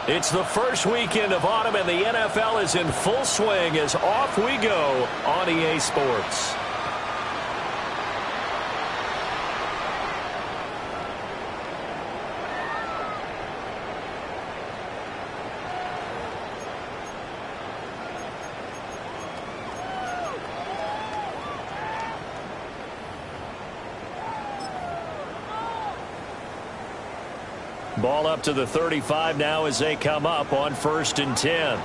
It's the first weekend of autumn, and the NFL is in full swing as off we go on EA Sports. Ball up to the 35 now as they come up on 1st and 10.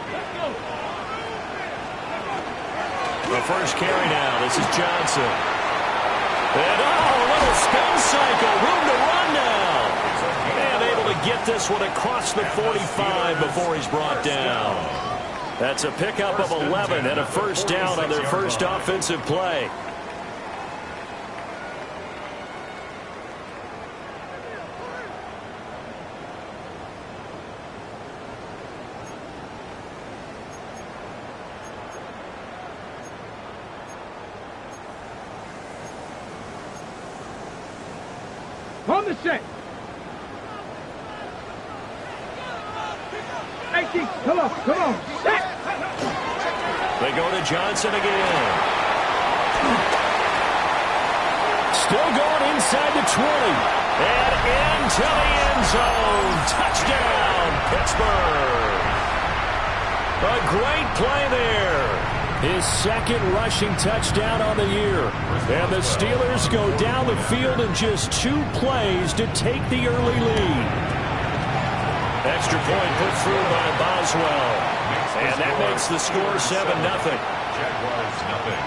The first carry now. This is Johnson. And a little spin cycle. Room to run now. And able to get this one across the 45 before he's brought down. That's a pickup of 11 and a first down on their first offensive play. On the set. 18. Come on. Set. They go to Johnson again. Still going inside the 20. And into the end zone. Touchdown, Pittsburgh. A great play there. His second rushing touchdown on the year. And the Steelers go down the field in just 2 plays to take the early lead. Extra point put through by Boswell. And that makes the score 7-0. Jaguars nothing.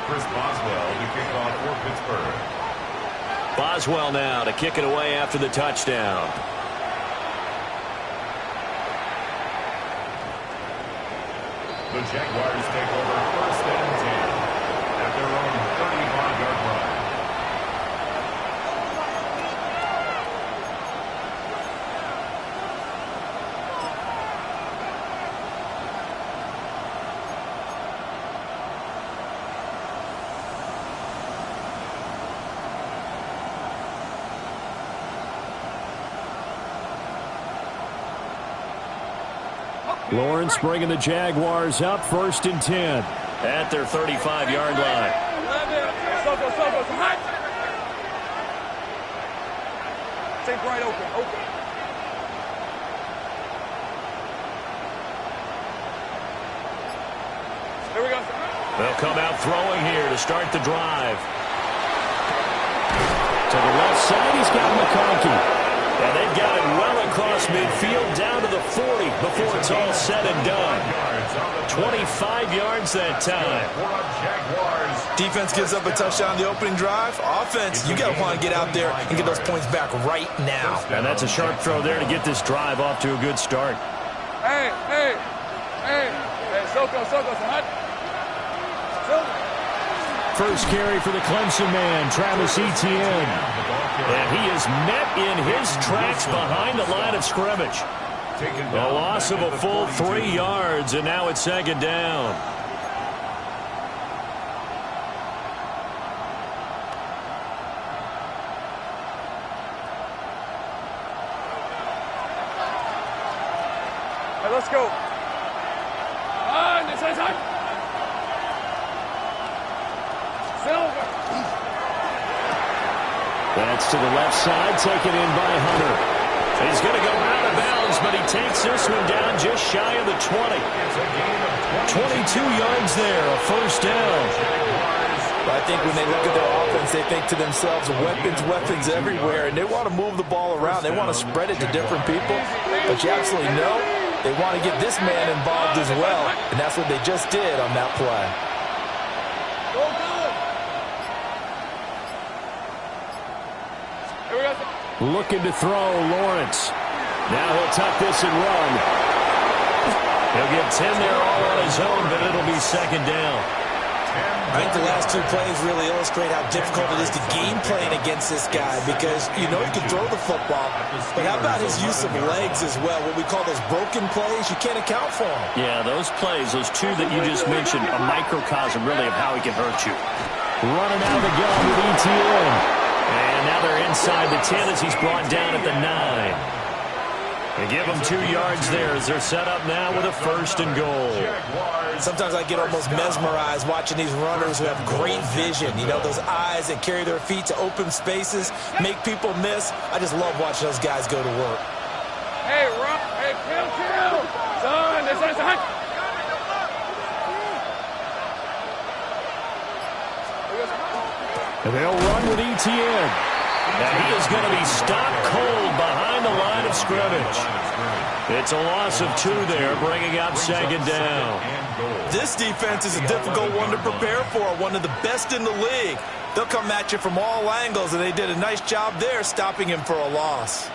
Chris Boswell to kick off for Pittsburgh. Boswell now to kick it away after the touchdown. The Jaguars take over 1st and 10 at their own 35-yard line. Lawrence bringing the Jaguars up 1st and 10 at their 35-yard line. Take right open. Here we go. They'll come out throwing here to start the drive. To the left side, he's got McConkey. And they've got it well across midfield down to the 40 before it's all said and done. 25 yards that time. Defense gives up a touchdown on the opening drive. Offense, you got to want to get out there and get those points back right now. And that's a sharp throw there to get this drive off to a good start. Hey, Soko, First carry for the Clemson man, Travis Etienne. And he is met in his tracks behind the line of scrimmage. A loss of a full 3 yards, and now it's 2nd down. Hey, let's go. Silver. That's to the left side, taken in by Hunter. He's going to go out of bounds, but he takes this one down just shy of the 20. 22 yards there, a first down. I think when they look at their offense, they think to themselves, weapons everywhere, and they want to move the ball around. They want to spread it to different people, but you absolutely know they want to get this man involved as well, and that's what they just did on that play. Looking to throw, Lawrence. Now he'll tuck this and run. He'll get 10 there all on his own, but it'll be 2nd down. I think the last 2 plays really illustrate how difficult it is to game plan against this guy because you know he can throw the football, but how about his use of legs as well? What we call those broken plays, you can't account for them. Yeah, those plays, those 2 that you just mentioned, a microcosm really of how he can hurt you. Running out of the gun with Etienne. And now they're inside the 10 as he's brought down at the 9. They give him 2 yards there as they're set up now with a 1st and goal. Sometimes I get almost mesmerized watching these runners who have great vision. You know, those eyes that carry their feet to open spaces, make people miss. I just love watching those guys go to work. Hey, run. Hey, chill. Son, this is a hunt. And they'll run with ETN. And he is going to be stopped cold behind the line of scrimmage. It's a loss of 2 there, bringing up 2nd down. This defense is a difficult one to prepare for, one of the best in the league. They'll come at you from all angles, and they did a nice job there stopping him for a loss.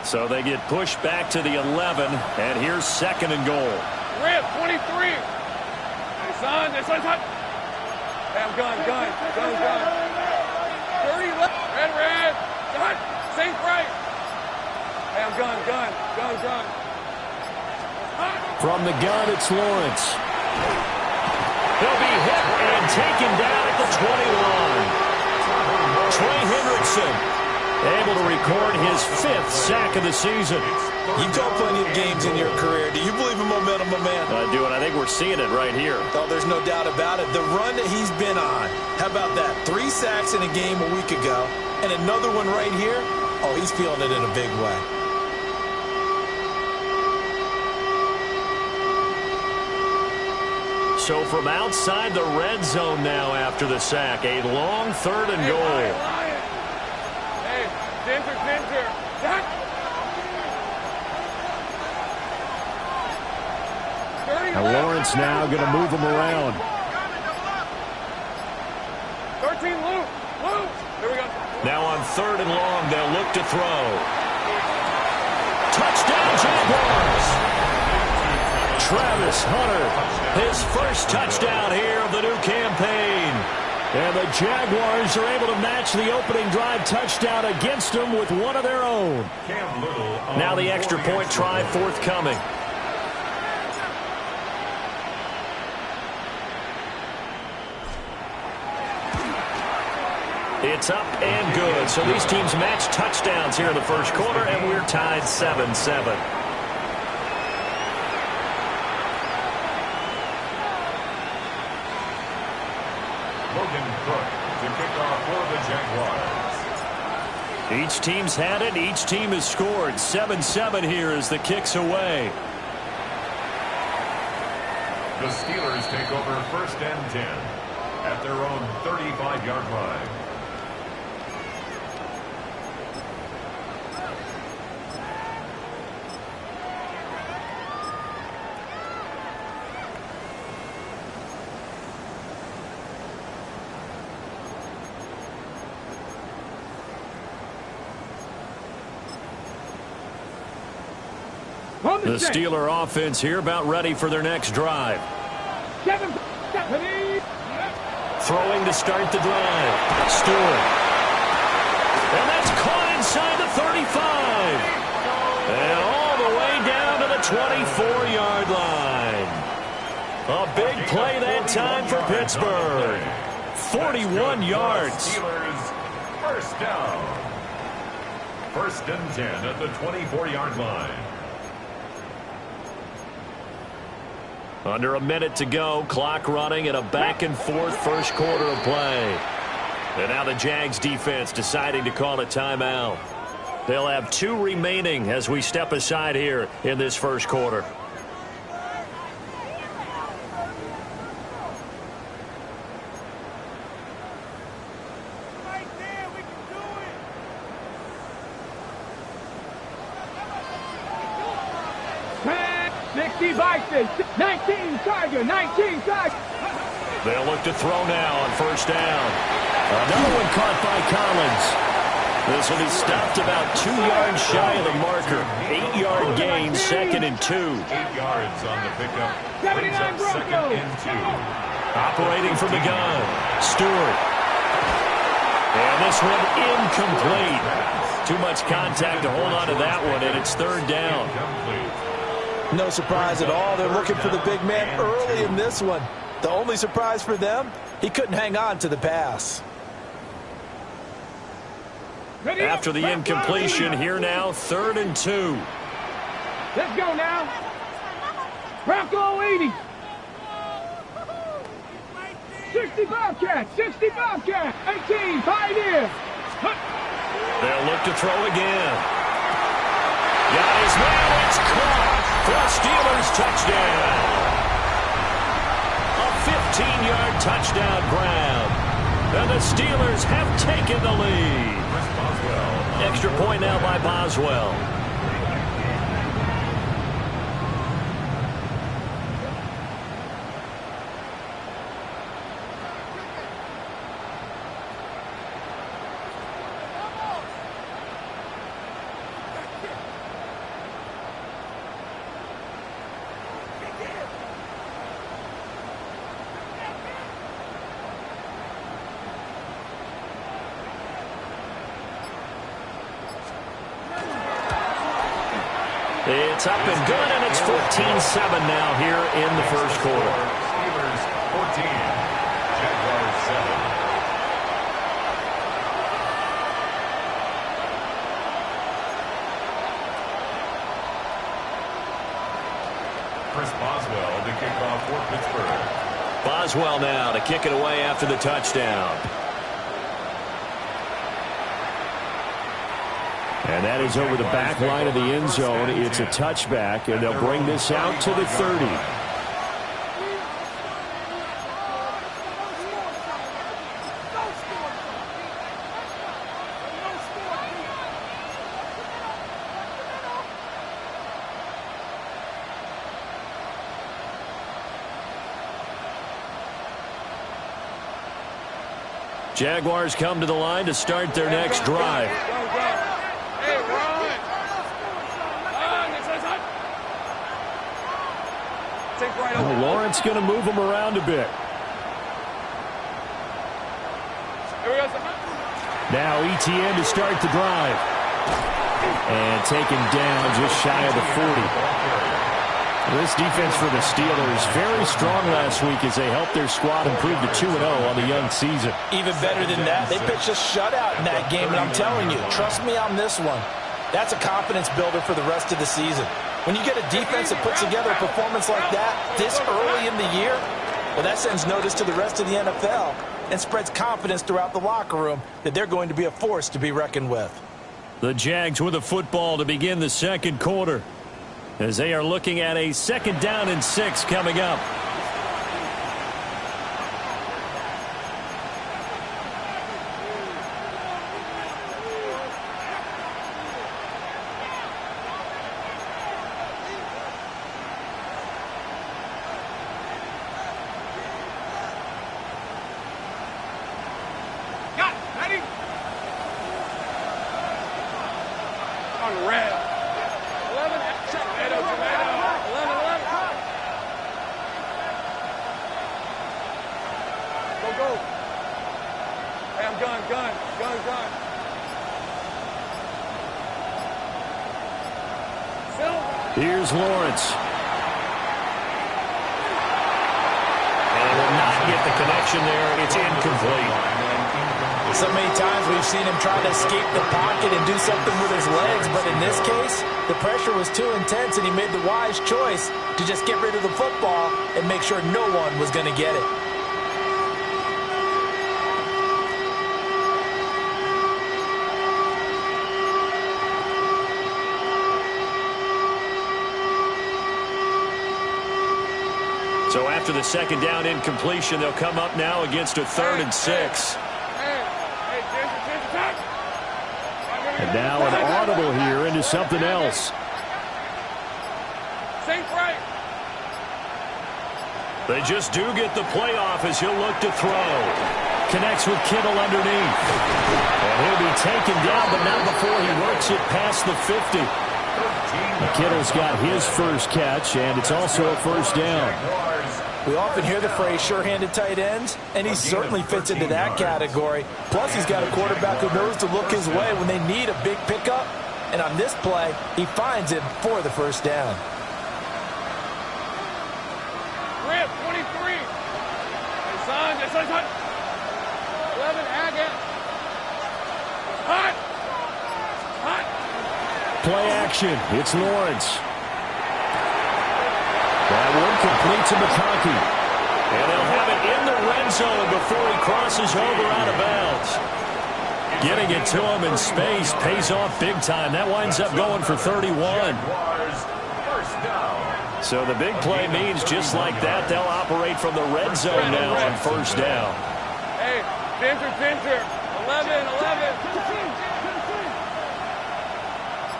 So they get pushed back to the 11, and here's 2nd and goal. Rip, 23. Hey, son, this is hot. Hey, I'm gun. 30 left. Red. Hot. Safe right. Hey, I'm gun. From the gun, it's Lawrence. He'll be hit and taken down at the 20 line. Trey Hendrickson able to record his 5th sack of the season. You've called plenty of games in your career. Do you believe in momentum, my man? I do, and I think we're seeing it right here. Oh, there's no doubt about it. The run that he's been on. How about that? 3 sacks in a game a week ago, and another one right here. Oh, he's feeling it in a big way. So from outside the red zone now after the sack, a long 3rd and goal. Hey, Ginger. Zach. 30 Now Lawrence now going to move him around. 13 loop. Here we go. Now on 3rd and long, they'll look to throw. Touchdown, Jaguars! Travis Hunter, his first touchdown here of the new campaign. And the Jaguars are able to match the opening drive touchdown against them with one of their own. Now the extra point try forthcoming. It's up and good. So these teams match touchdowns here in the first quarter, and we're tied 7-7. To kick off for the Jaguars. Each team's had it. Each team has scored. 7-7 here as the kick's away. The Steelers take over 1st and 10 at their own 35-yard line. The Steeler offense here about ready for their next drive. Throwing to start the drive. Stewart. And that's caught inside the 35. And all the way down to the 24-yard line. A big play that time for Pittsburgh. 41 yards. Steelers first down. 1st and 10 at the 24-yard line. Under a minute to go, clock running, and a back-and-forth first quarter of play. And now the Jags defense deciding to call a timeout. They'll have 2 remaining as we step aside here in this first quarter. Vices, 19 Tiger. They'll look to throw now on 1st down. Another one caught by Collins. This will be stopped about 2 yards shy of the marker. 8-yard gain, 2nd and 2. 8 yards on the pickup. 79 2nd and 2. Operating from the gun, Stewart. And this one incomplete. Too much contact to hold on to that one, and it's 3rd down. No surprise at all. They're looking for the big man early in this one. The only surprise for them, he couldn't hang on to the pass. After the incompletion, here now, 3rd and 2. Let's go now. Markel 80. 65 cat, 65 cat, 18, Pioneer. They'll look to throw again. Got his man, it's caught for a Steelers touchdown. A 15-yard touchdown grab. And the Steelers have taken the lead. Extra point now by Boswell. It's up and good, and it's 14-7 now here in the first quarter. Steelers 14, Jaguars 7. Chris Boswell to kick off for Pittsburgh. Boswell now to kick it away after the touchdown. And that is over the back line of the end zone. It's a touchback, and they'll bring this out to the 30. Jaguars come to the line to start their next drive. Lawrence going to move him around a bit. Now ETN to start the drive. And taken down just shy of the 40. This defense for the Steelers, very strong last week as they helped their squad improve to 2-0 on the young season. Even better than that, they pitched a shutout in that game, and I'm telling you, trust me on this one. That's a confidence builder for the rest of the season. When you get a defense that puts together a performance like that this early in the year, well, that sends notice to the rest of the NFL and spreads confidence throughout the locker room that they're going to be a force to be reckoned with. The Jags with a football to begin the second quarter as they are looking at a 2nd down and 6 coming up. Here's Lawrence. And will not get the connection there. It's incomplete. So many times we've seen him try to escape the pocket and do something with his legs, but in this case, the pressure was too intense and he made the wise choice to just get rid of the football and make sure no one was going to get it. So after the 2nd down incompletion, they'll come up now against a 3rd and 6. And now an audible here into something else. They just do get the playoff as he'll look to throw. Connects with Kittle underneath. And he'll be taken down, but not before he works it past the 50. Kittle's got his first catch, and it's also a 1st down. We often hear the phrase sure-handed tight ends, and he certainly fits into that category. Plus, he's got a quarterback who knows to look his way when they need a big pickup. And on this play, he finds it for the 1st down. Rip, 23. this one's hot. 11, Agate. Hot. Hot. Play action. It's Lawrence. That one complete to McConkey. And they'll have it in the red zone before he crosses over out of bounds. Getting it to him in space pays off big time. That winds up going for 31. So the big play means just like that, they'll operate from the red zone now on first down. Hey, Ginger. 11.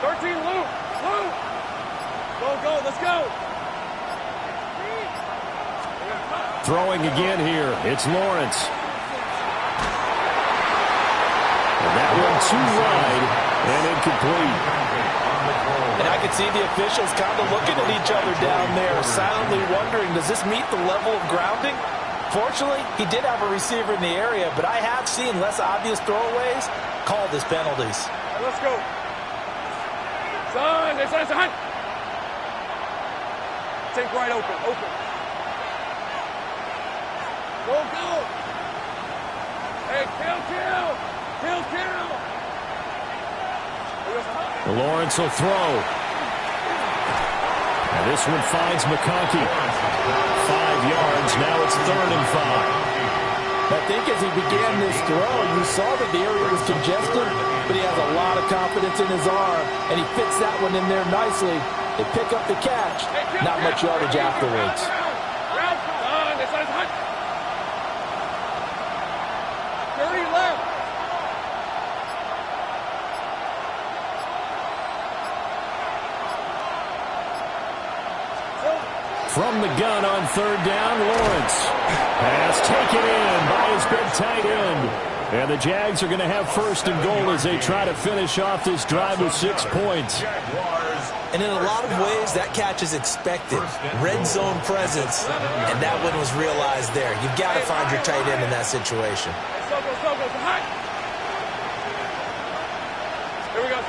13, Luke. Go, let's go. Throwing again here. It's Lawrence. And that one too wide and incomplete. And I could see the officials kind of looking at each other down there, silently wondering, does this meet the level of grounding? Fortunately, he did have a receiver in the area, but I have seen less obvious throwaways called as penalties. Right, let's go. Son. Take right open. Go. Hey, kill. Lawrence will throw. And this one finds McConkey. 5 yards. Now it's 3rd and 5. I think as he began this throw, you saw that the area was congested, but he has a lot of confidence in his arm, and he fits that one in there nicely. They pick up the catch. Not much yardage afterwards. From the gun on 3rd down, Lawrence. Pass taken in by his big tight end. And the Jags are going to have 1st and goal as they try to finish off this drive with 6 points. And in a lot of ways, that catch is expected. Red zone presence, and that one was realized there. You've got to find your tight end in that situation. Here we go.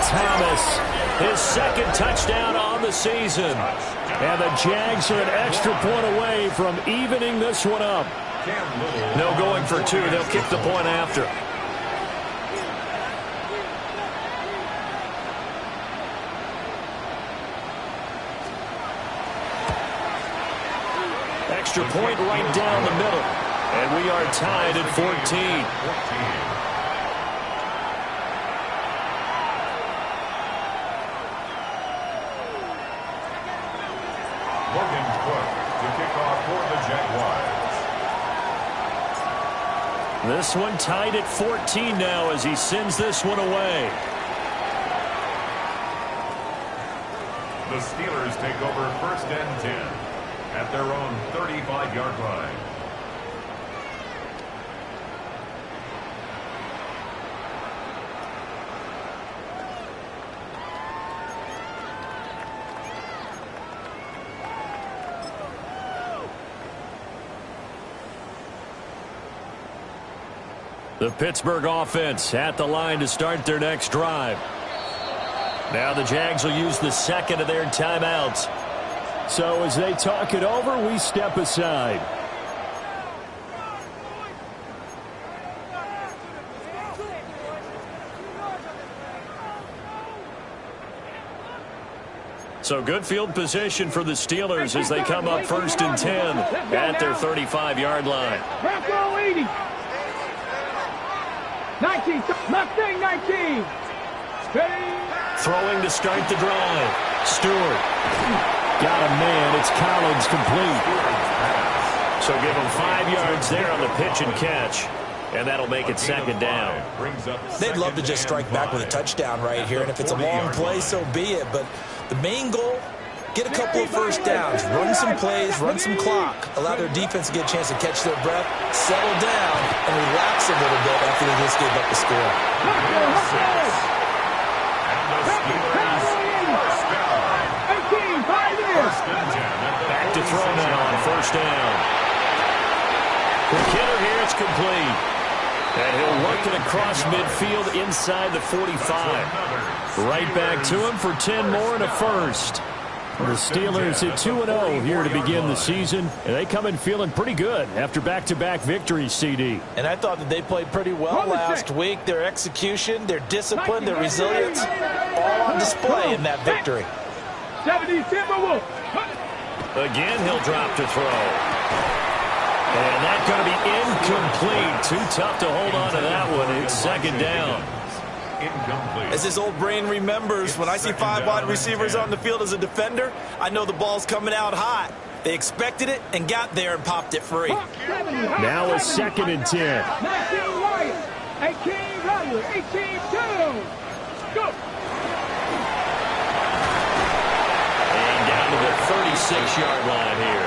Thomas, his 2nd touchdown on the season. And the Jags are an extra point away from evening this one up. No going for 2. They'll kick the point after. Extra point right down the middle. And we are tied at 14. This one tied at 14 now as he sends this one away. The Steelers take over 1st and 10 at their own 35-yard line. The Pittsburgh offense at the line to start their next drive. Now the Jags will use the 2nd of their timeouts. So as they talk it over, we step aside. So good field position for the Steelers as they come up 1st and 10 at their 35-yard line. 19, Mustang 19. Throwing to start the drive. Stewart. Got a man. It's Collins complete. So give him 5 yards there on the pitch and catch. And that'll make it 2nd down. They'd love to just strike back with a touchdown right here. And if it's a long play, so be it. But the main goal, get a couple of 1st downs. Run some plays, run some clock. Allow their defense to get a chance to catch their breath, settle down, and relax a little bit after they just gave up the score. Back to throw now on 1st down. The killer here, it's complete. And he'll work it across midfield inside the 45. Right back to him for 10 more and a 1st. The Steelers at 2-0 here to begin the season, and they come in feeling pretty good after back-to-back victories, CD. And I thought that they played pretty well last week. Their execution, their discipline, their resilience, all on display in that victory. Again, he'll drop to throw. And that's going to be incomplete. Too tough to hold on to that one. It's second down. Incomplete. As his old brain remembers, when I see 5 wide receivers on the field as a defender, I know the ball's coming out hot. They expected it and got there and popped it free. Now a 2nd and 10. 19 Warriors, 18 Runners, 18 2. Go. And down to the 36-yard line here.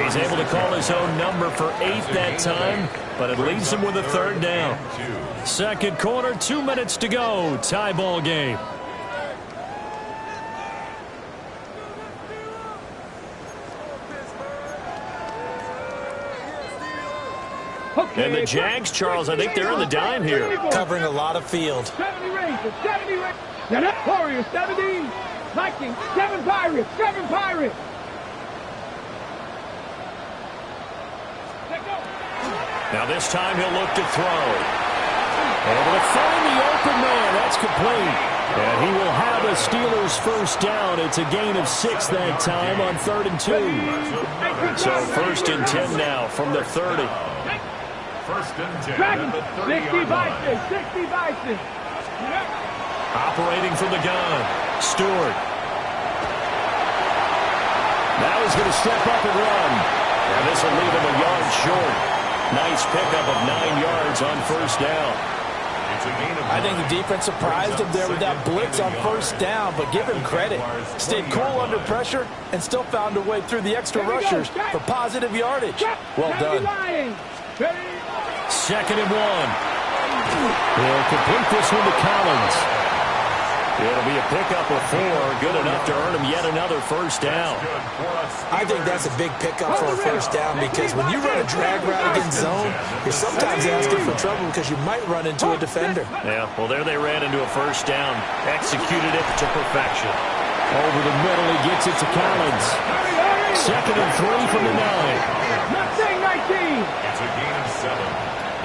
He's able to call his own number for 8 that time, but it leaves him with a 3rd down. Second quarter, 2 minutes to go. Tie ball game. And the Jags, Charles, I think they're in the dime here. Covering a lot of field. 70 Rangers, 70 Rangers. Now that's Warriors, 70. Vikings, 7 Pirates, 7 Pirates. Now this time he'll look to throw. Able to find the open man. That's complete. And he will have a Steelers first down. It's a gain of 6 that time on 3rd and 2. So 1st and 10 now from the 30. 1st and 10 Dragon, at the 60 30-yard line. Vikings, 60 Vikings. Operating from the gun. Stewart. Now he's going to step up and run. And this will leave him a yard short. Nice pickup of 9 yards on 1st down. I think the defense surprised him there with that blitz on 1st down, but give him credit. Stayed cool under pressure and still found a way through the extra rushers for positive yardage. Well done. 2nd and 1. He'll complete this one to Collins. It'll be a pickup of 4, good enough to earn him yet another 1st down. I think that's a big pickup for a 1st down because when you run a drag route against zone, you're sometimes asking for trouble because you might run into a defender. Yeah, well, there they ran into a 1st down. Executed it to perfection. Over the middle, he gets it to Collins. 2nd and 3 from the 9. It's a gain of 7.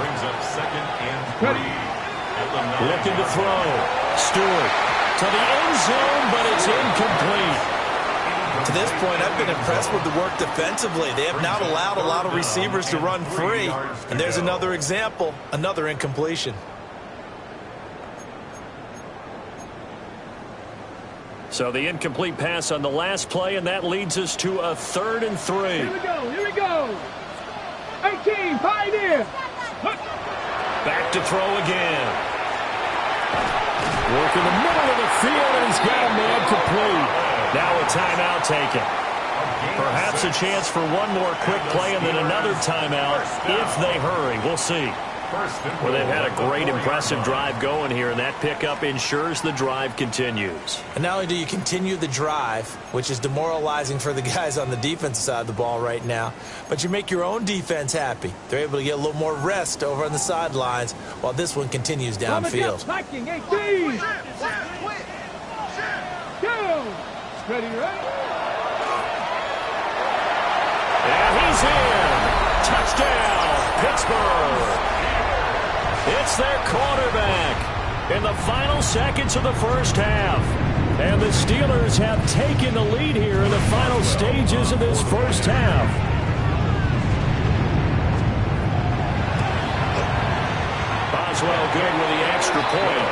Brings up 2nd and 3. At the 9. Looking to throw. Stewart to the end zone, but it's incomplete. To this point, I've been impressed with the work defensively. They have not allowed a lot of receivers to run free. And there's another example, another incompletion. So the incomplete pass on the last play, and that leads us to a 3rd and 3. Here we go, here we go. 18, Pioneer. Back to throw again. Work in the middle of the field, and he's got a man complete. Now a timeout taken. Perhaps a chance for one more quick play and then another timeout if they hurry. We'll see. Well, they've had a great, impressive drive going here, and that pickup ensures the drive continues. And not only do you continue the drive, which is demoralizing for the guys on the defensive side of the ball right now, but you make your own defense happy. They're able to get a little more rest over on the sidelines while this one continues downfield. Viking, 18. Ready, ready. And he's in. Touchdown, Pittsburgh. It's their quarterback in the final seconds of the 1st half. And the Steelers have taken the lead here in the final stages of this 1st half. Boswell good with the extra point.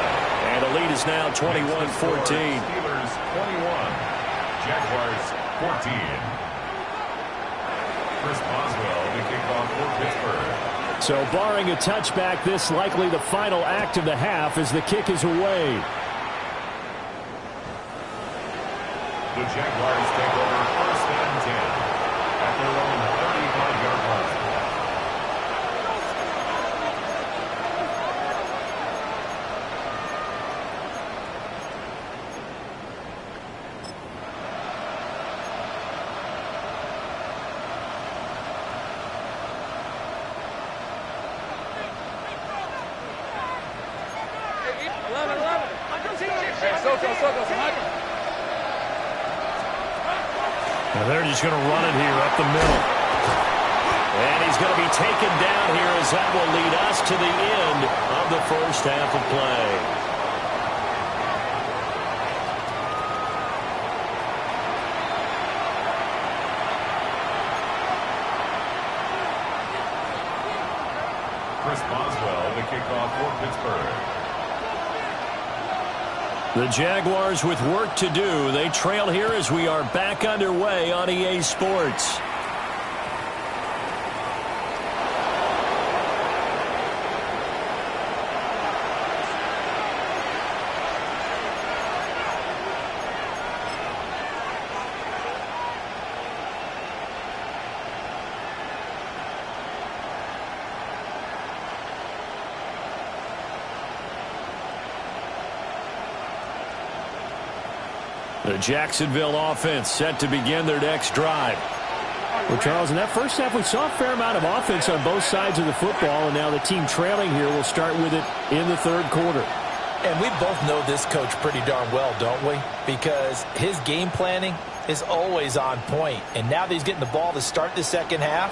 And the lead is now 21-14. Steelers 21. Jaguars 14. Chris Boswell to kick off for Pittsburgh. So barring a touchback, this likely the final act of the half as the kick is away. The Jaguars take over 1st and 10 at their own 35-yard line. And they're just going to run it here up the middle. And he's going to be taken down here as that will lead us to the end of the first half of play. Chris Boswell, the kickoff for Pittsburgh. The Jaguars with work to do. They trail here as we are back underway on EA Sports. The Jacksonville offense set to begin their next drive. Well, Charles, in that first half, we saw a fair amount of offense on both sides of the football, and now the team trailing here will start with it in the third quarter. And we both know this coach pretty darn well, don't we? Because his game planning is always on point. And now that he's getting the ball to start the second half,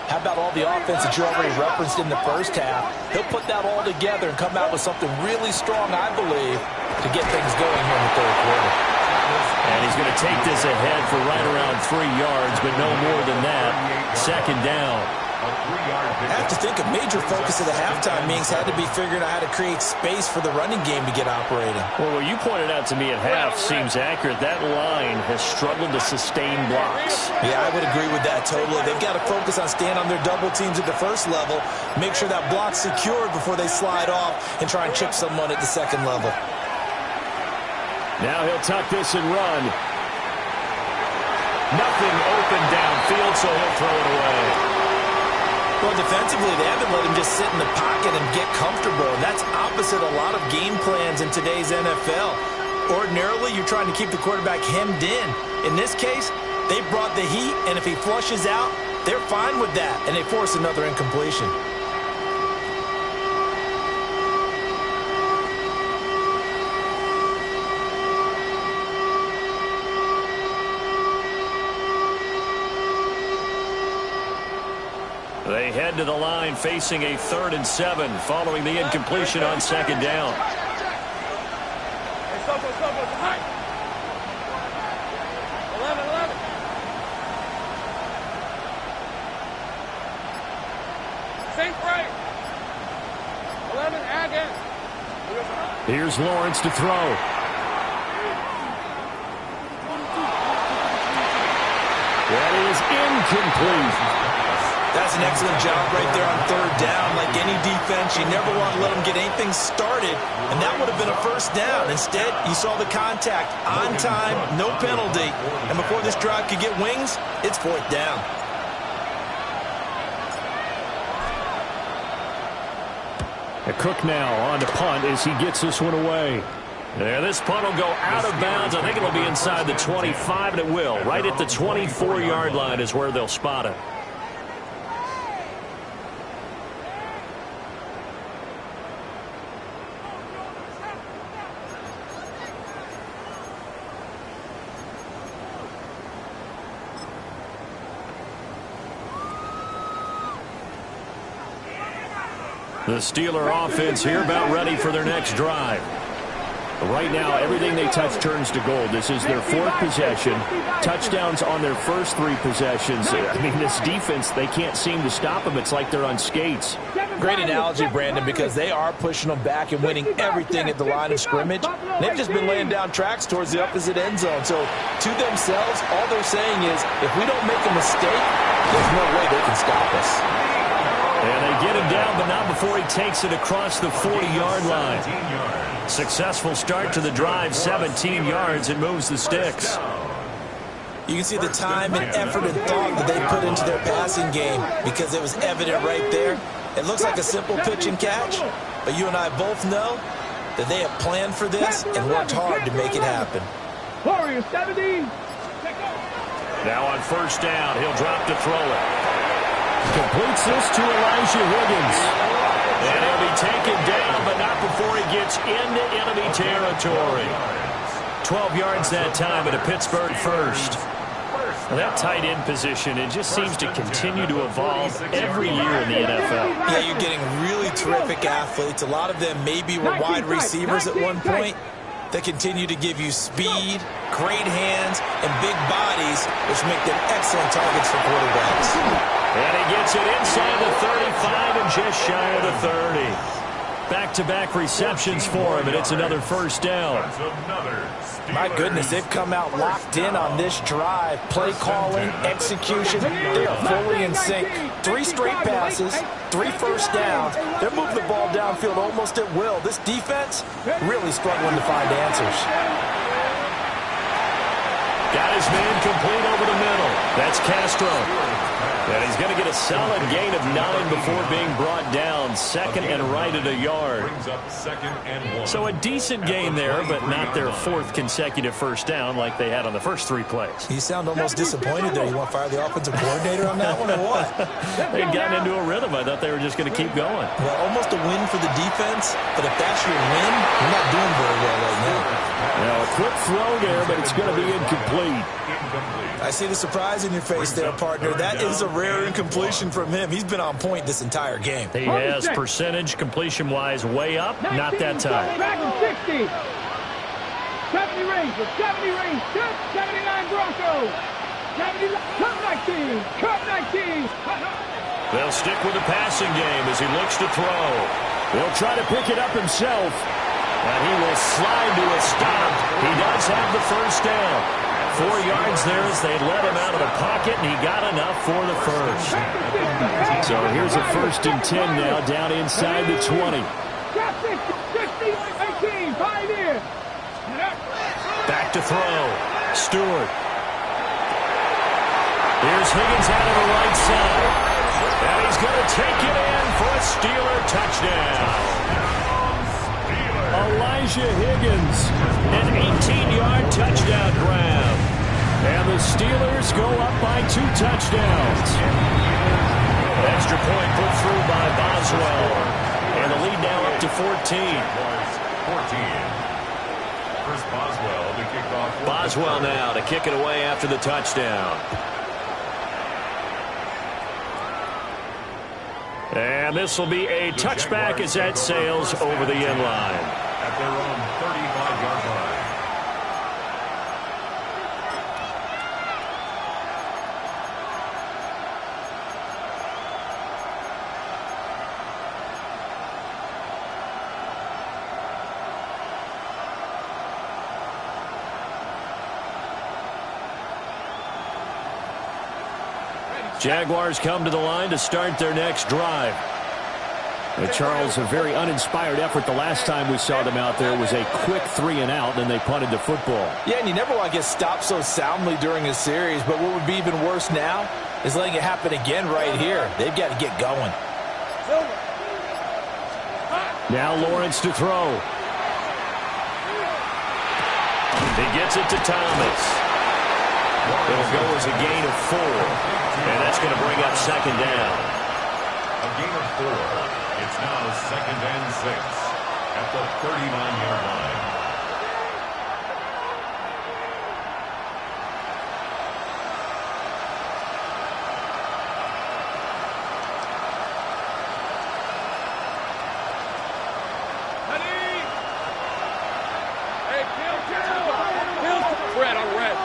how about all the offense that you already referenced in the first half? He'll put that all together and come out with something really strong, I believe, to get things going here in the third quarter. And he's going to take this ahead for right around 3 yards, but no more than that. Second down. I have to think a major focus of the halftime meetings had to be figuring out how to create space for the running game to get operating. Well, what you pointed out to me at half seems accurate. That line has struggled to sustain blocks. Yeah, I would agree with that totally. They've got to focus on staying on their double teams at the first level, make sure that block's secured before they slide off and try and chip someone at the second level. Now he'll tuck this and run. Nothing open downfield, so he'll throw it away. Well, defensively, they haven't let him just sit in the pocket and get comfortable. And that's opposite a lot of game plans in today's NFL. Ordinarily, you're trying to keep the quarterback hemmed in. In this case, they brought the heat, and if he flushes out, they're fine with that, and they force another incompletion. They head to the line facing a 3rd and 7 following the incompletion on second down. Hey, stop. 11. Sink right. 11, again. Here's Lawrence to throw. That is incomplete. That's an excellent job right there on third down. Like any defense, you never want to let them get anything started, and that would have been a first down. Instead, you saw the contact on time, no penalty, and before this drive could get wings, it's 4th down. A Cook now on to punt as he gets this one away. Yeah, this punt will go out of bounds. I think it'll be inside the 25, and it will. Right at the 24-yard line is where they'll spot it. The Steeler offense here about ready for their next drive. Right now, everything they touch turns to gold. This is their 4th possession. Touchdowns on their first 3 possessions. I mean, this defense, they can't seem to stop them. It's like they're on skates. Great analogy, Brandon, because they are pushing them back and winning everything at the line of scrimmage. They've just been laying down tracks towards the opposite end zone. So, to themselves, all they're saying is, if we don't make a mistake, there's no way they can stop us. And they get him down, but not before he takes it across the 40-yard line. Successful start to the drive, 17 yards, and moves the sticks. You can see the time and effort and thought that they put into their passing game because it was evident right there. It looks like a simple pitch and catch, but you and I both know that they have planned for this and worked hard to make it happen. Warriors 70. Now on first down, he'll drop to throw it. Completes this to Elijah Higgins. And he'll be taken down, but not before he gets into enemy territory. 12 yards that time at a Pittsburgh first. That tight end position, it just seems to continue to evolve every year in the NFL. Yeah, you're getting really terrific athletes. A lot of them maybe were wide receivers at one point. They continue to give you speed, great hands, and big bodies, which make them excellent targets for quarterbacks. And he gets it inside the 35 and just shy of the 30. Back-to-back receptions for him, and it's another first down. My goodness, they've come out locked in on this drive. Play calling, execution, they are fully in sync. 3 straight passes, 3 first downs. They're moving the ball downfield almost at will. This defense really struggling to find answers. Got his man complete over the middle. That's Castro. And he's going to get a solid gain of 9 before being brought down. Second and right at a yard. So a decent gain there, but not their 4th consecutive first down like they had on the first 3 plays. You sound almost disappointed there. You want to fire the offensive coordinator on that one or what? They'd gotten into a rhythm. I thought they were just going to keep going. Well, almost a win for the defense, but if that's your win, you're not doing very well right now. Now, a quick throw there, but it's going to be incomplete. I see the surprise in your face there, partner. That is a rare incompletion from him. He's been on point this entire game. He has percentage completion-wise way up, not that time. Back in 60. 70 range, 79 Broncos. 70, cut 19, cut 19. They'll stick with the passing game as he looks to throw. He'll try to pick it up himself. And he will slide to a stop. He does have the first down. 4 yards there as they let him out of the pocket, and he got enough for the first. So here's a 1st and 10 now, down inside the 20. Back to throw. Stewart. Here's Higgins out of the right side. And he's going to take it in for a Steeler touchdown. Elijah Higgins, an 18-yard touchdown grab. And the Steelers go up by 2 touchdowns. Extra point put through by Boswell. And the lead now up to 14. Chris Boswell to kick off. Boswell now to kick it away after the touchdown. And this will be a touchback as that sails over the end line. At their own 35-yard line. Jaguars come to the line to start their next drive. And Charles, a very uninspired effort the last time we saw them out there was a quick 3 and out, then they punted the football. Yeah, and you never want to get stopped so soundly during a series, but what would be even worse now is letting it happen again right here. They've got to get going. Now Lawrence to throw. He gets it to Thomas. It'll go as a gain of 4. And that's going to bring up 2nd down. A gain of 4. It's now 2nd and 6 at the 39-yard line. Red on red.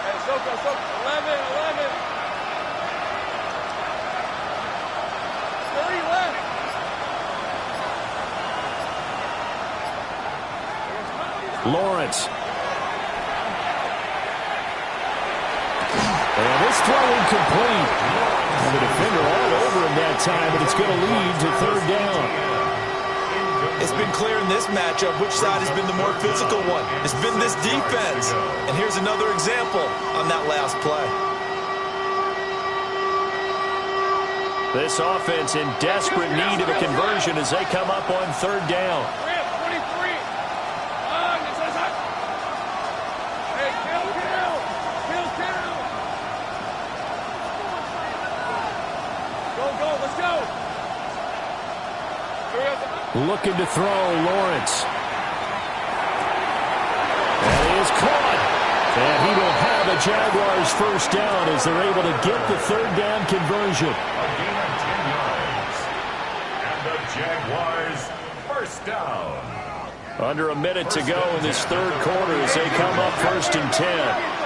Hey, Soko, 11. 30 left. Lawrence. And this throw incomplete. And the defender all over him that time, but it's going to lead to 3rd down. It's been clear in this matchup which side has been the more physical one. It's been this defense. And here's another example on that last play. This offense in desperate need of a conversion as they come up on 3rd down. 23. Hey, kill. Go, let's go. Looking to throw, Lawrence. And he is caught. And he will have a Jaguars first down as they're able to get the third down conversion. A gain of 10 yards. And the Jaguars first down. Under a minute to go in this third quarter as they come up 1st and 10.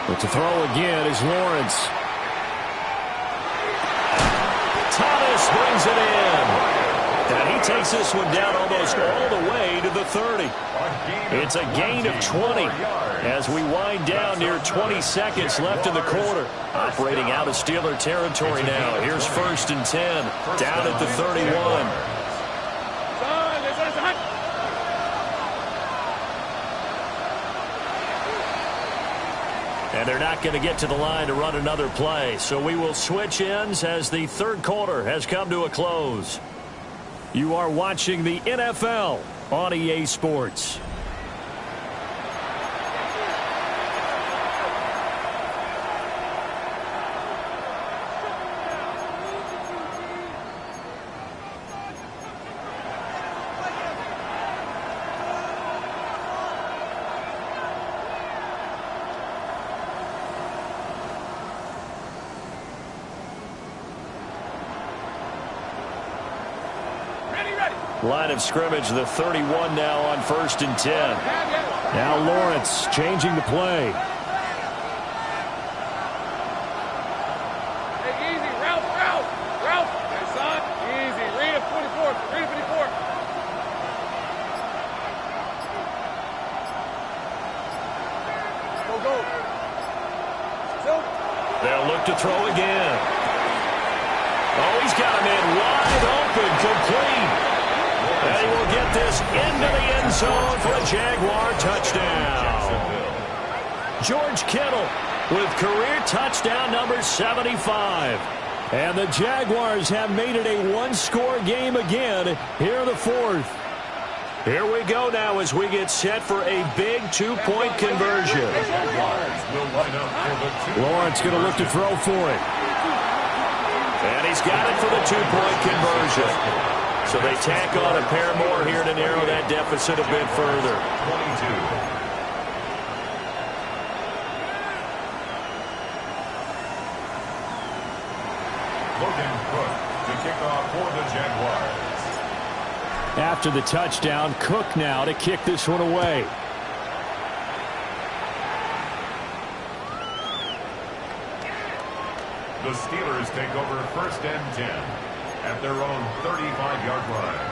But to throw again is Lawrence. Thomas brings it in. And he takes this one down almost all the way to the 30. It's a gain of 20 as we wind down near 20 seconds left in the quarter. Operating out of Steeler territory now. Here's 1st and 10 down at the 31. And they're not going to get to the line to run another play. So we will switch ends as the third quarter has come to a close. You are watching the NFL on EA Sports. Line of scrimmage, the 31 now on 1st and 10. Now Lawrence changing the play. Hey, easy, route. Hey, son, easy. Read it 44. Read it 54. Go. They'll look to throw again. Oh, he's got him in wide open, complete. And he will get this into the end zone for a Jaguar touchdown. George Kittle with career touchdown number 75. And the Jaguars have made it a one-score game again here in the fourth. Here we go now as we get set for a big two-point conversion. Lawrence going to look to throw for it. And he's got it for the two-point conversion. So they tack on a pair more here to narrow that deficit a bit further. 22. Logan Cook to kick off for the Jaguars. After the touchdown, Cook now to kick this one away. The Steelers take over 1st and 10 at their own 35-yard line.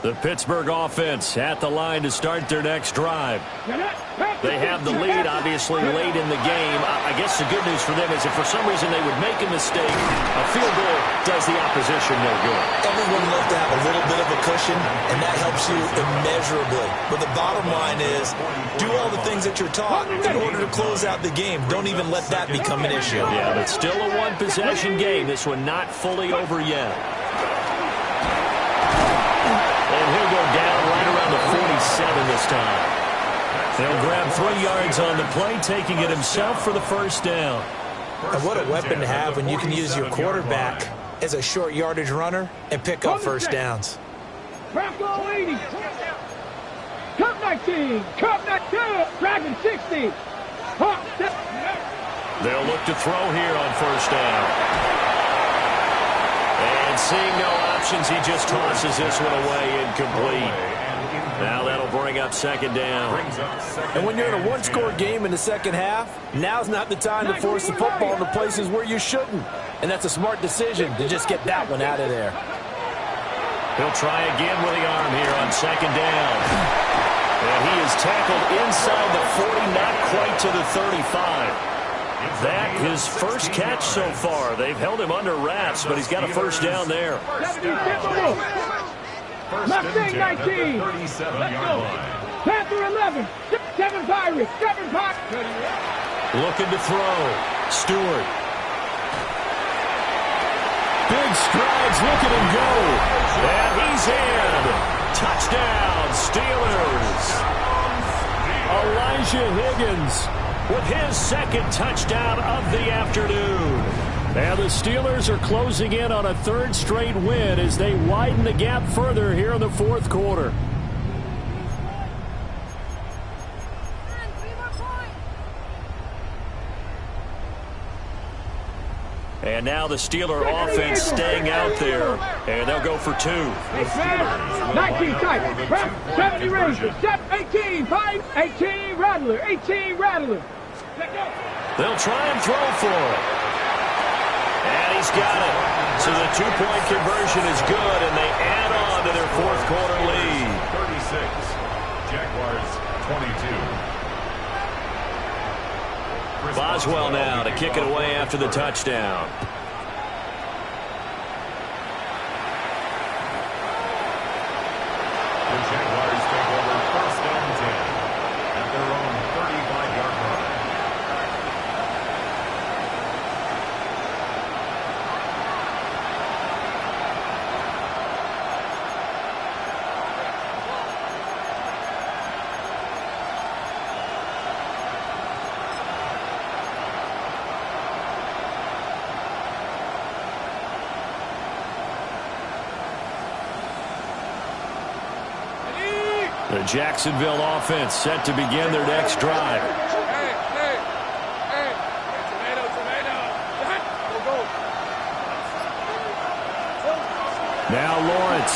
The Pittsburgh offense at the line to start their next drive. They have the lead, obviously, late in the game. I guess the good news for them is if for some reason they would make a mistake, a field goal does the opposition no good. Everyone loves to have a little bit of a cushion, and that helps you immeasurably. But the bottom line is, do all the things that you're taught in order to close out the game. Don't even let that become an issue. Yeah, but still a one-possession game. This one not fully over yet. And he'll go down right around the 47 this time. They'll grab 3 yards on the play, taking it himself for the first down. And what a weapon to have when you can use your quarterback as a short yardage runner and pick up first downs. Markel 80. Cup 19. Cup 19. Dragon 60. They'll look to throw here on first down. And seeing no options, he just tosses this one away incomplete. Now that'll bring up second down. And when you're in a one-score game in the second half, now's not the time to force the football into places where you shouldn't. And that's a smart decision to just get that one out of there. He'll try again with the arm here on second down. And he is tackled inside the 40, not quite to the 35. That his first catch so far. They've held him under wraps, but he's got a first down there. Mustang 19. Let's go. Panther 11. 7 Pirates. 7 Pirates. Looking to throw. Stewart. big strides. Look at him go. And he's in. Touchdown, Steelers. Elijah Higgins With his second touchdown of the afternoon. And the Steelers are closing in on a third straight win as they widen the gap further here in the fourth quarter. And now the Steeler offense staying out there, and they'll go for 2. 19 tight. 70 Rangers. 18. 5. 18 Rattler. 18 Rattler. They'll try and throw for it. And he's got it. So the 2-point conversion is good, and they add on to their fourth quarter lead. 36. Jaguars 22. Boswell now to kick it away after the touchdown. The Jaguars take over first and 10 at their own 35-yard line. The Jacksonville offense set to begin their next drive. Hey, tomato. Go. Now Lawrence.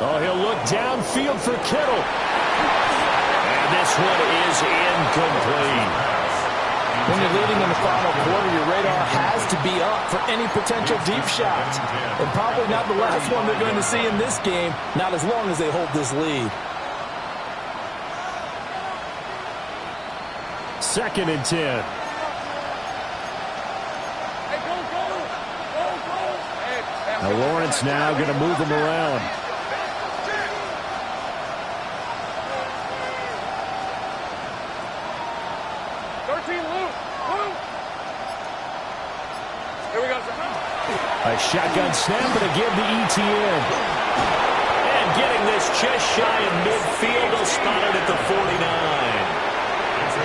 Oh, he'll look downfield for Kittle. And this one is incomplete. When you're leading in the final quarter, your radar has to be up for any potential deep shots. And probably not the last one they're going to see in this game, not as long as they hold this lead. 2nd and 10. Hey, go. Now Lawrence now going to move him around. A shotgun snap and again the ETN. And getting this just shy of midfield, they'll spot it at the 49.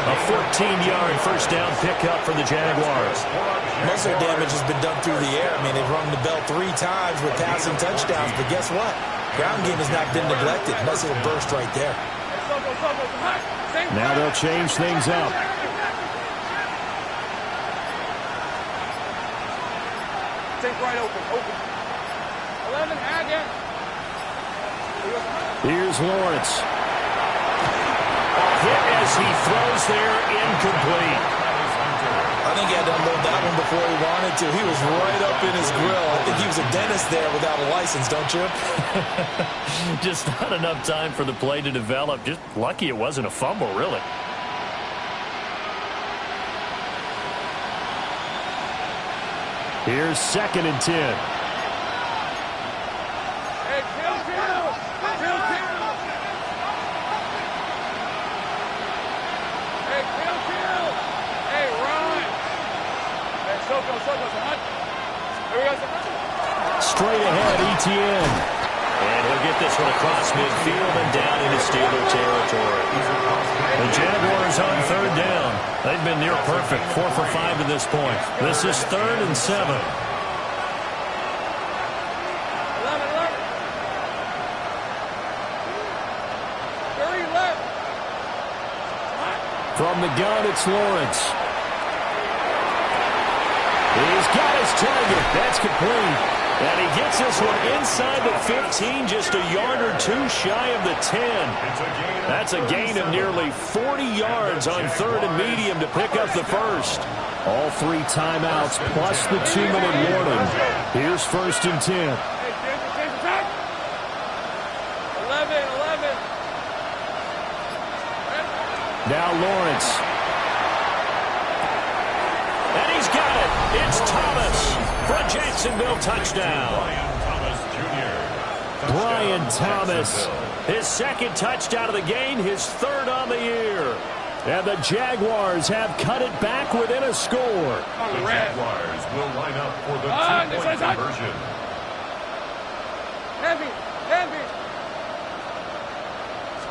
A 14-yard first down pickup for the Jaguars. Most of their damage has been done through the air. I mean, they've rung the bell 3 times with passing touchdowns, but guess what? Ground game has not been neglected. Nice little burst right there. Now they'll change things up. Take right open. 11, again. Here's Lawrence. Hit as he throws there, incomplete. I think he had to unload that one before he wanted to. He was right up in his grill. I think he was a dentist there without a license, don't you? Just not enough time for the play to develop. Just lucky it wasn't a fumble, really. Here's 2nd and 10. Hey, kill. Hey, kill. Hey, run. Hey, Soko, hunt. Here we go, Straight ahead, ETN. And he'll get this one across midfield and down into Steeler territory. The Jaguars on 3rd down. They've been near perfect, 4 for 5 to this point. This is 3rd and 7. 11. Hurry left. From the gun, it's Lawrence. He's got his target. That's complete. And he gets this one inside the 15, just a yard or 2 shy of the 10. That's a gain of nearly 40 yards on 3rd and medium to pick up the first. All 3 timeouts plus the 2-minute warning. Here's 1st and 10. Hey, James, attack. 11. Now Lawrence. And he's got it. It's Thomas for a Jacksonville touchdown. Brian Thomas. His 2nd touchdown of the game, his 3rd on the year. And the Jaguars have cut it back within a score. The Jaguars will line up for the two-point conversion. Heavy, heavy.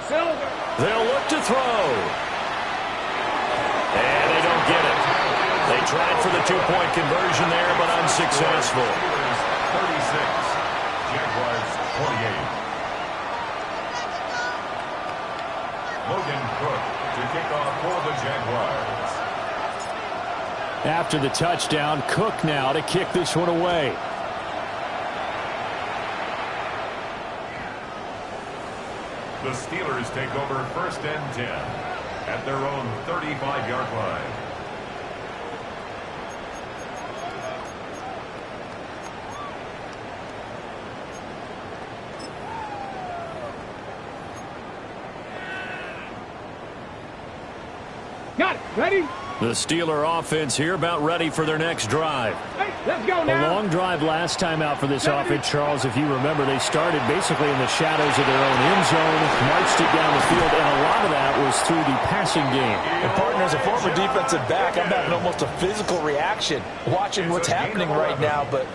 Silver. They'll look to throw. And they don't get it. They tried for the two-point conversion there, but unsuccessful. 36, Jaguars 28. Logan Cook to kick off for the Jaguars. After the touchdown, Cook now to kick this one away. The Steelers take over 1st and 10 at their own 35-yard line. Got it. Ready? The Steeler offense here about ready for their next drive. Hey, let's go now. A long drive last time out for this offense, Charles. If you remember, they started basically in the shadows of their own end zone, marched it down the field, and a lot of that was through the passing game. And partner, as a former defensive back, I'm having almost a physical reaction watching what's happening right now. But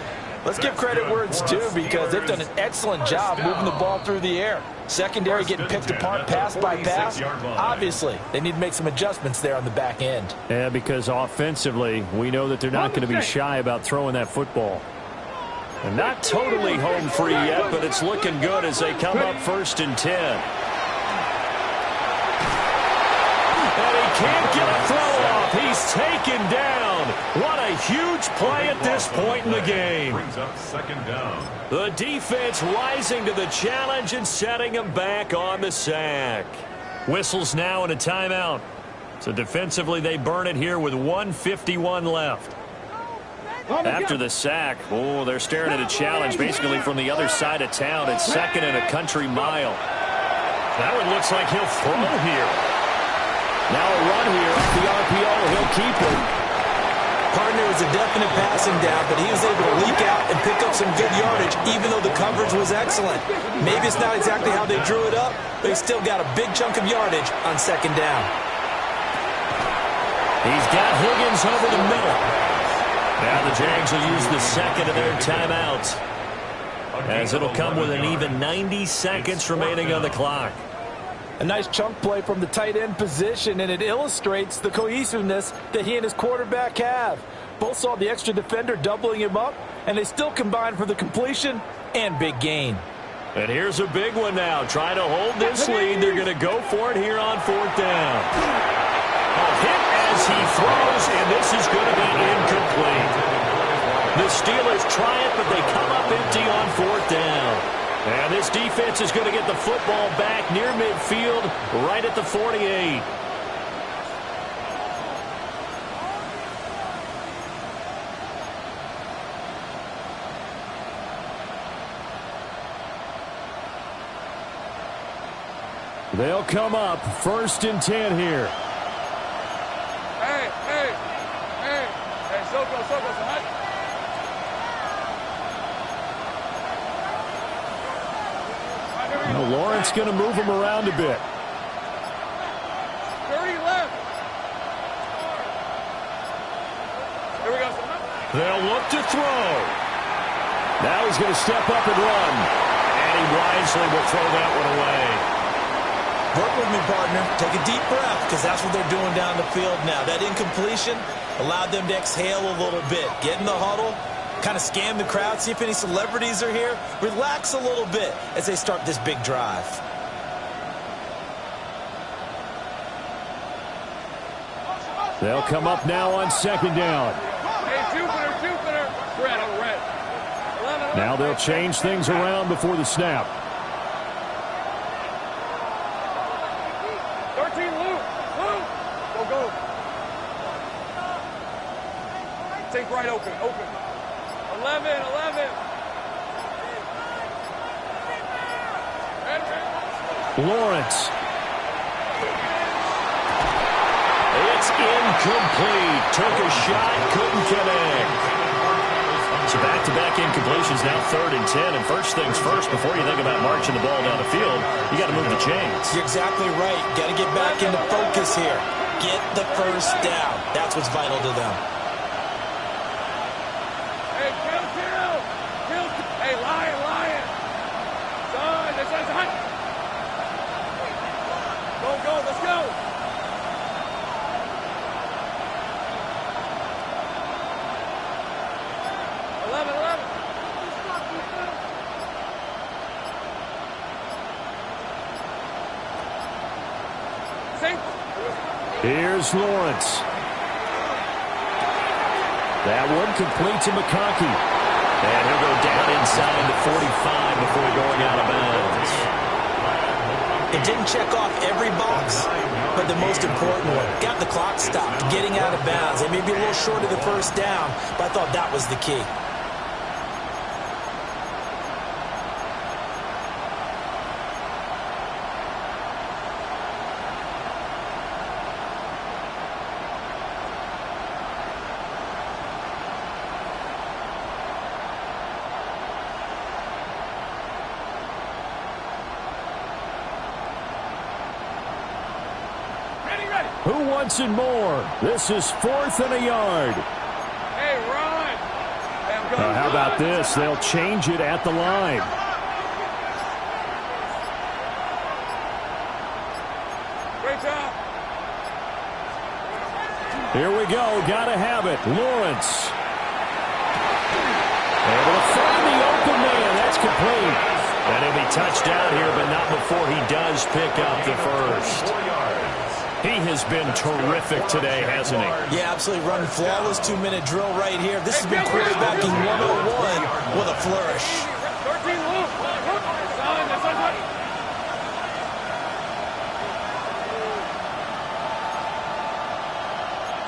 let's give credit where it's due, because they've done an excellent job moving the ball through the air. Secondary getting picked apart pass by pass. Obviously, they need to make some adjustments there on the back end. Yeah, because offensively, we know that they're not going to be shy about throwing that football. And not totally home free yet, but it's looking good as they come up 1st and 10. And he can't get a throw off. He's taken down. What a huge play at this point in the game. Brings up 2nd down. The defense rising to the challenge and setting him back on the sack. Whistles now and a timeout. So defensively, they burn it here with 1:51 left. After the sack, oh, they're staring at a challenge basically from the other side of town. It's 2nd and a country mile. That one looks like he'll throw here. Now a run here off the RPO. He'll keep it. Partner was a definite passing down, but he was able to leak out and pick up some good yardage, even though the coverage was excellent. Maybe it's not exactly how they drew it up, but he still got a big chunk of yardage on 2nd down. He's got Higgins over the middle. Now the Jags will use the 2nd of their timeouts, as it'll come with an even 90 seconds remaining on the clock. A nice chunk play from the tight end position, and it illustrates the cohesiveness that he and his quarterback have. Both saw the extra defender doubling him up, and they still combined for the completion and big gain. And here's a big one now. Trying to hold this lead. They're going to go for it here on 4th down. A hit as he throws, and this is going to be incomplete. The Steelers try it, but they come up empty on 4th down. And this defense is going to get the football back near midfield, right at the 48. They'll come up 1st and 10 here. Hey, hey, hey. Hey, Soko, Sahut. Well, Lawrence going to move him around a bit. 30 left. Here we go, Sahut. They'll look to throw. Now he's going to step up and run. And he wisely will throw that one away. Work with me, partner. Take a deep breath, because that's what they're doing down the field now. That incompletion allowed them to exhale a little bit. Get in the huddle, kind of scan the crowd, see if any celebrities are here. Relax a little bit as they start this big drive. They'll come up now on 2nd down. Hey, Jupiter. Red on red. 11. Now they'll change things around before the snap. 13, Luke. Go. Take right open. 11. Lawrence. It's incomplete. Took a shot, couldn't connect. So back-to-back incompletions, now 3rd and 10. And first things first, before you think about marching the ball down the field, you got to move the chains. You're exactly right. Got to get back into focus here. get the first down. That's what's vital to them. Hey, kill. Hey, lion. Son, this is hot. Go, let's go. Here's Lawrence. That one complete to McConkey. And he'll go down inside the 45 before going out of bounds. It didn't check off every box, but the most important one. Got the clock stopped, getting out of bounds. They may be a little short of the first down, but I thought that was the key. Who wants it more? This is 4th and a yard. Hey, run. How about this? They'll change it at the line. Great job. Here we go. Got to have it. Lawrence. Able to find the open man. That's complete. And he'll be touchdown here, but not before he does pick up the first. He has been terrific today, hasn't he? Yeah, absolutely. Running flawless 2-minute drill right here. This has been quarterbacking 101 with a flourish. 13 loop.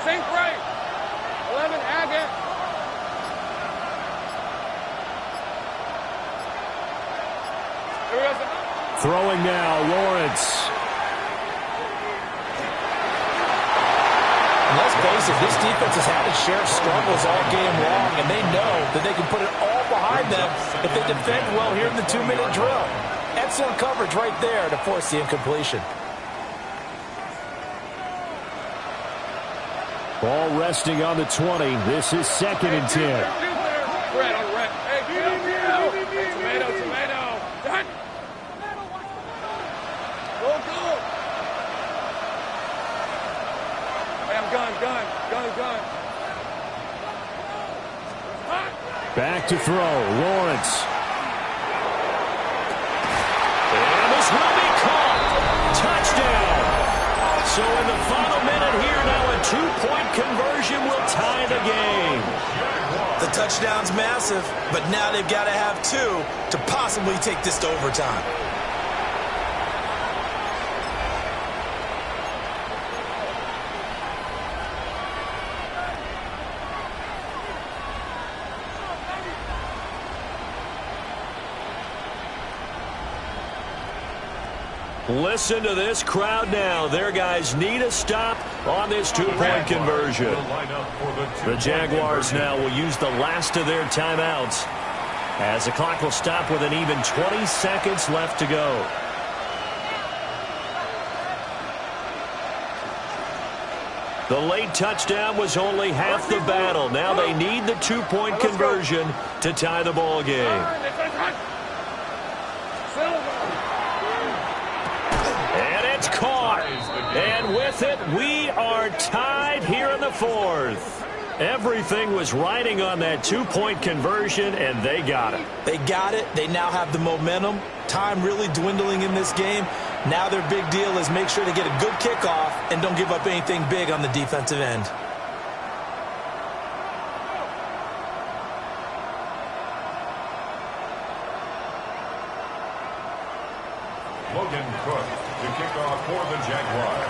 Sink right. 11 Agate. Throwing now, Lawrence. And let's face it, this defense has had its share of struggles all game long, and they know that they can put it all behind them if they defend well here in the 2-minute drill. Excellent coverage right there to force the incompletion. Ball resting on the 20. This is 2nd and 10. Red on red. Hey, tomato. Done. Go. Hey, I'm gun. Back to throw. Lawrence. And this will be caught. Touchdown. So in the final minute here now, a 2-point conversion will tie the game. The touchdown's massive, but now they've got to have 2 to possibly take this to overtime. Listen to this crowd now. Their guys need a stop on this 2-point conversion. The Jaguars now will use the last of their timeouts as the clock will stop with an even 20 seconds left to go. The late touchdown was only half the battle. Now they need the 2-point conversion to tie the ball game. Caught. And with it, we are tied here in the 4th. Everything was riding on that 2-point conversion, and they got it. They got it. They now have the momentum. Time really dwindling in this game. Now their big deal is make sure they get a good kickoff and don't give up anything big on the defensive end. Logan Cook to kick off for the Jaguars.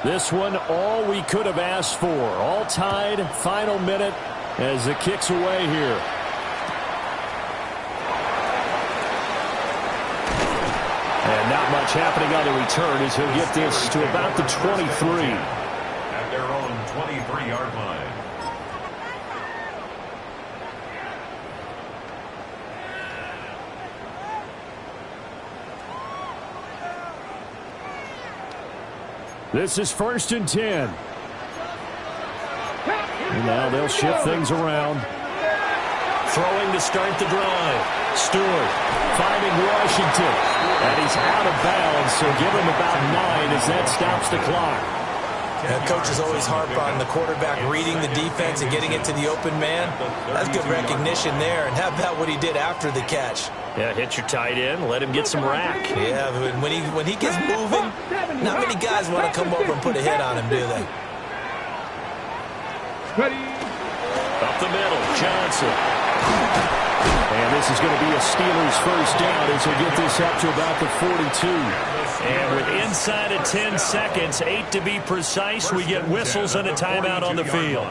This one, all we could have asked for. All tied, final minute as it kicks away here. And not much happening on the return as he'll get this to about the 23. At their own 23-yard line. This is 1st and 10. And now they'll shift things around. Throwing to start the drive. Stewart finding Washington. And he's out of bounds, so give him about 9 as that stops the clock. Coaches always harp on the quarterback reading the defense and getting it to the open man. That's good recognition there. And how about what he did after the catch? Yeah, hit your tight end, let him get some rack. Yeah, when he gets moving, not many guys want to come over and put a hit on him, do they? Up the middle, Johnson. And this is going to be a Steelers first down as they get this up to about the 42. And with inside of 10 seconds, 8 to be precise, we get whistles and a timeout on the field.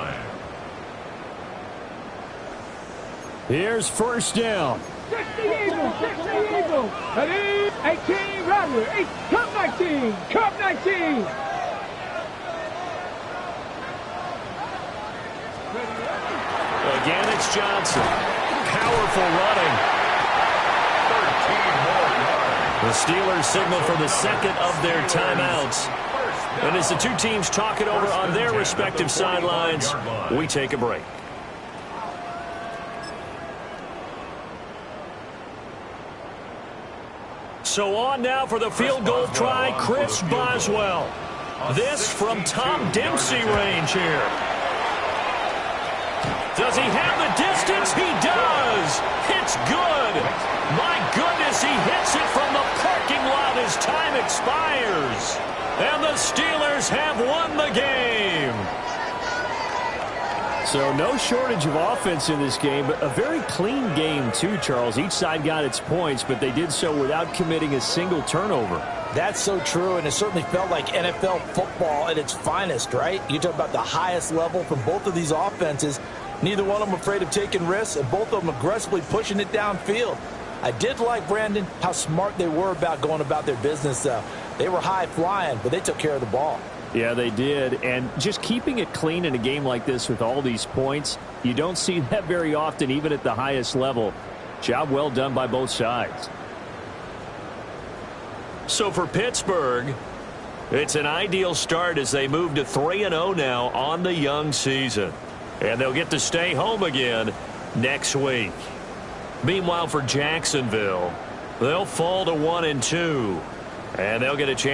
Here's 1st down. 60 Eagles, 60 Eagles. 18 Rattler, Cup 19, Cup 19. Again, it's Johnson. Powerful running. The Steelers signal for the second of their timeouts. And as the two teams talk it over on their respective sidelines, we take a break. So on now for the field goal try, Chris Boswell. This from Tom Dempsey range here. Does he have the distance? He does. It's good. My goodness, he hits it from the parking lot as time expires. And the Steelers have won the game. So no shortage of offense in this game, but a very clean game too, Charles. Each side got its points, but they did so without committing a single turnover. That's so true, and it certainly felt like NFL football at its finest, right? You talk about the highest level from both of these offenses. Neither one of them afraid of taking risks, and both of them aggressively pushing it downfield. I did like, Brandon, how smart they were about going about their business, though. They were high-flying, but they took care of the ball. Yeah, they did. And just keeping it clean in a game like this with all these points, you don't see that very often, even at the highest level. Job well done by both sides. So for Pittsburgh, it's an ideal start as they move to 3-0 now on the young season. And they'll get to stay home again next week. Meanwhile, for Jacksonville, they'll fall to 1-2. And they'll get a chance.